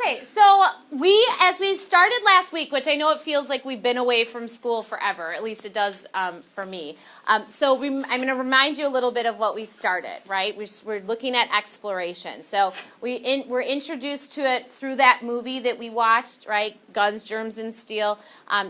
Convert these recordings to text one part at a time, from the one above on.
Okay, so as we started last week, which I know it feels like we've been away from school forever, at least it does for me. I'm going to remind you a little bit of what we started, right? We're looking at exploration. So we're introduced to it through that movie that we watched, right? Guns, Germs, and Steel,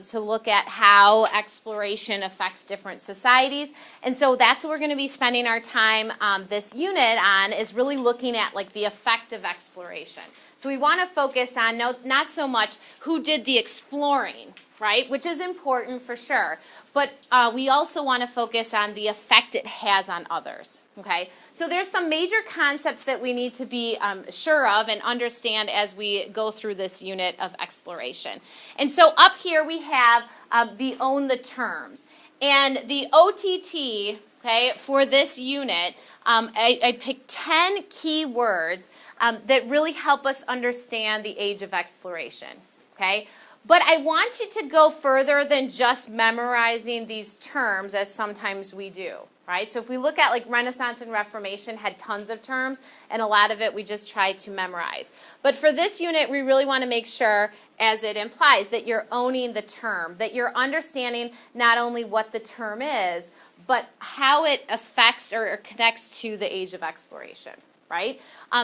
to look at how exploration affects different societies. And so that's what we're going to be spending our time this unit on, is really looking at like the effect of exploration. So we want to focus on not so much who did the exploring, right, which is important for sure, but we also want to focus on the effect it has on others, okay? So there's some major concepts that we need to be sure of and understand as we go through this unit of exploration. And so up here we have the own the terms. And the OTT, okay, for this unit, I picked 10 key words that really help us understand the age of exploration, okay? But I want you to go further than just memorizing these terms, as sometimes we do, right? So if we look at like Renaissance and Reformation had tons of terms, and a lot of it we just tried to memorize. But for this unit, we really want to make sure, as it implies, that you're owning the term, that you're understanding not only what the term is, but how it affects or connects to the age of exploration, right?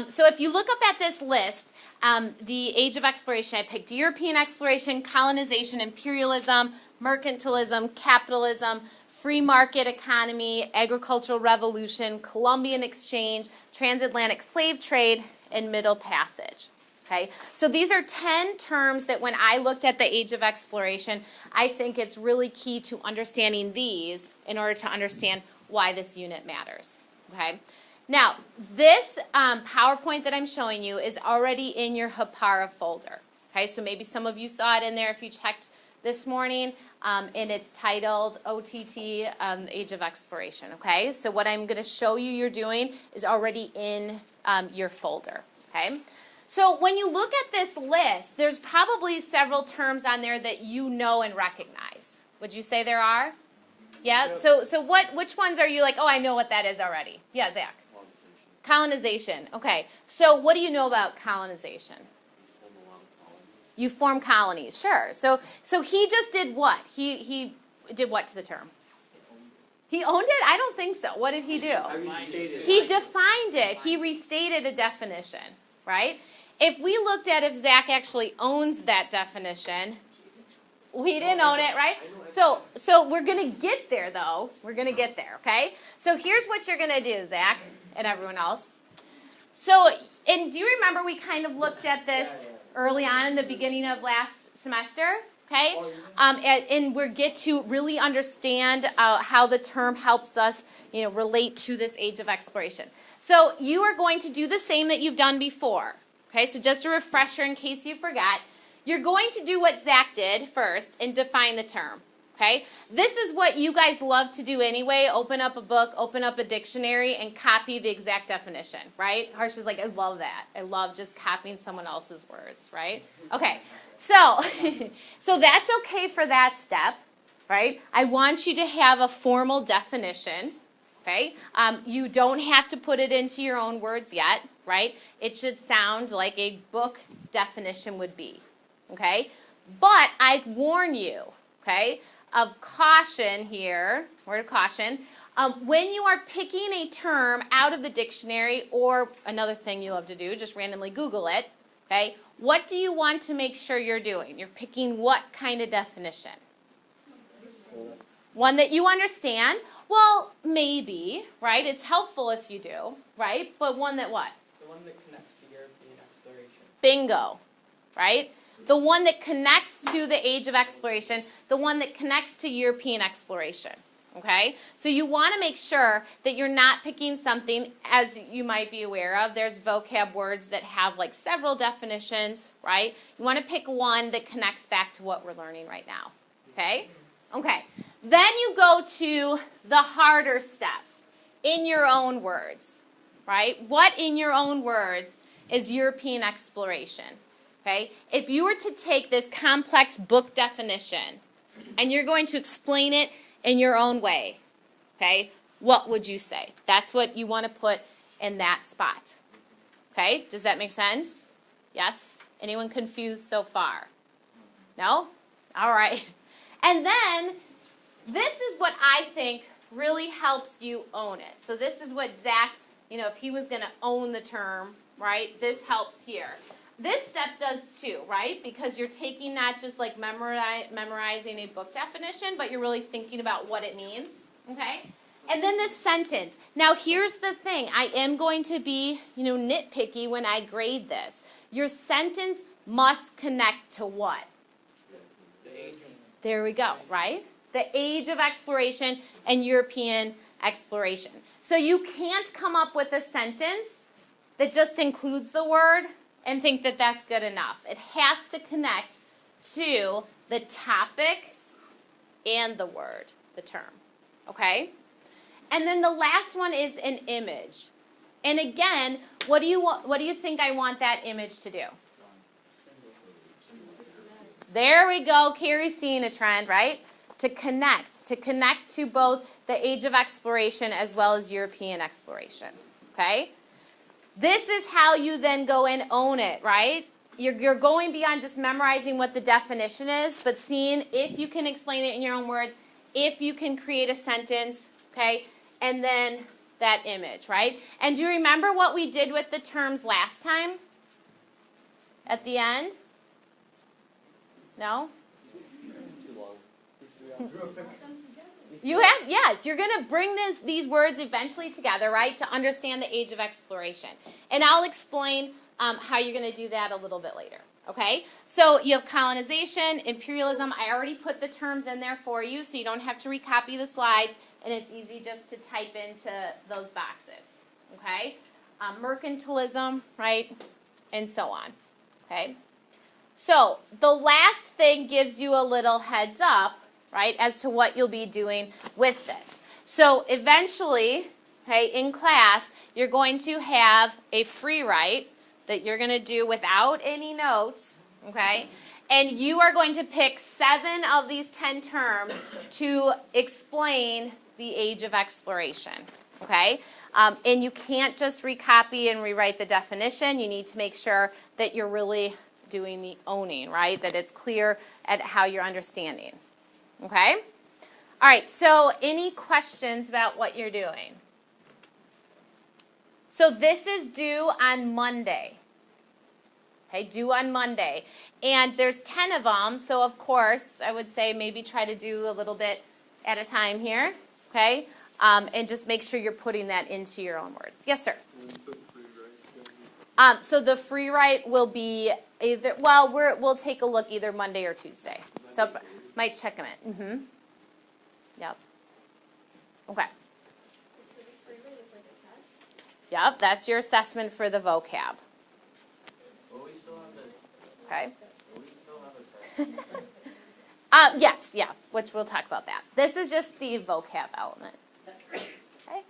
So if you look up at this list, the age of exploration, I picked European exploration, colonization, imperialism, mercantilism, capitalism, free market economy, agricultural revolution, Columbian exchange, transatlantic slave trade, and Middle Passage. Okay, so these are 10 terms that when I looked at the age of exploration, I think it's really key to understanding these in order to understand why this unit matters. Okay, now this PowerPoint that I'm showing you is already in your Hapara folder. Okay, so maybe some of you saw it in there if you checked this morning, and it's titled OTT, Age of Exploration. Okay, so what I'm going to show you you're doing is already in your folder. Okay. So when you look at this list, there's probably several terms on there that you know and recognize. Would you say there are? Yeah? Yep. So which ones are you like, oh, I know what that is already? Yeah, Zach. Colonization. Okay. So what do you know about colonization? You form colonies. Sure. So he just did what? He did what to the term? He owned it? I don't think so. What did he do? He defined it. He restated a definition, right? If we looked at if Zach actually owns that definition, he didn't own it, right? So we're going to get there, though. We're going to get there, okay? So here's what you're going to do, Zach, and everyone else. So, and do you remember we kind of looked at this early on in the beginning of last semester, okay? And we get to really understand how the term helps us, relate to this age of exploration. So you are going to do the same that you've done before. Okay, so just a refresher in case you forgot. You're going to do what Zach did first and define the term. Okay, this is what you guys love to do anyway. Open up a book, open up a dictionary, and copy the exact definition, right? Harsh is like, I love that. I love just copying someone else's words, right? Okay, so that's okay for that step, right? I want you to have a formal definition. Okay, you don't have to put it into your own words yet, right? It should sound like a book definition would be, okay? But I warn you, okay, of caution here, word of caution, when you are picking a term out of the dictionary, or another thing you love to do, just randomly Google it, okay, what do you want to make sure you're doing? You're picking what kind of definition? One that you understand? Well, maybe, right? It's helpful if you do, right? But one that what? The one that connects to European exploration. Bingo, right? The one that connects to the age of exploration, the one that connects to European exploration, okay? So you want to make sure that you're not picking something, as you might be aware of, there's vocab words that have like several definitions, right? You want to pick one that connects back to what we're learning right now, okay? Okay. Then you go to the harder step, in your own words, right? What in your own words is European exploration, okay? If you were to take this complex book definition and you're going to explain it in your own way, okay, what would you say? That's what you want to put in that spot, okay? Does that make sense? Yes? Anyone confused so far? No? All right. And then this is what I think really helps you own it. So this is what Zach, if he was going to own the term, right, this helps here. This step does too, right? Because you're taking not just like memorizing a book definition, but you're really thinking about what it means, okay? And then this sentence. Now here's the thing. I am going to be, nitpicky when I grade this. Your sentence must connect to what? There we go, right? The age of exploration and European exploration. So you can't come up with a sentence that just includes the word and think that that's good enough. It has to connect to the topic and the word, the term, okay? And then the last one is an image. And again, what do you think I want that image to do? There we go. Carrie's seeing a trend, right? To connect to both the age of exploration as well as European exploration, okay? This is how you then go and own it, right? You're going beyond just memorizing what the definition is, but seeing if you can explain it in your own words, if you can create a sentence, okay, and then that image, right? And do you remember what we did with the terms last time? At the end? No? You have, yes, you're going to bring these words eventually together, right, to understand the age of exploration. And I'll explain how you're going to do that a little bit later, okay? So you have colonization, imperialism. I already put the terms in there for you, so you don't have to recopy the slides, and it's easy just to type into those boxes, okay? Mercantilism, right, and so on, okay? So the last thing gives you a little heads up, right, as to what you'll be doing with this. So eventually, okay, in class, you're going to have a free write that you're going to do without any notes, okay, and you are going to pick 7 of these 10 terms to explain the age of exploration, okay? And you can't just recopy and rewrite the definition. You need to make sure that you're really doing the owning, right, that it's clear at how you're understanding. Okay? All right, so any questions about what you're doing? So this is due on Monday. Okay, due on Monday. And there's 10 of them, so of course, I would say maybe try to do a little bit at a time here, okay? And just make sure you're putting that into your own words. Yes, sir? So the free write will be either, well, we'll take a look either Monday or Tuesday. So might check them in. Mm-hmm. Yep. Okay. So the free write is like a test? Yep, that's your assessment for the vocab. Will we still have the, Okay. will we still have a test? Yes, yeah, which we'll talk about that. This is just the vocab element. Okay.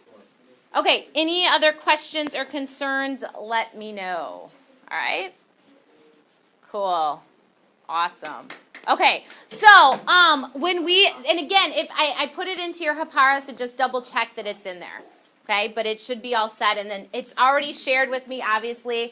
Okay, any other questions or concerns, let me know. All right? Cool. Awesome. Okay, so when we, and again, if I put it into your Hapara, so just double check that it's in there. Okay, but it should be all set, and then it's already shared with me, obviously.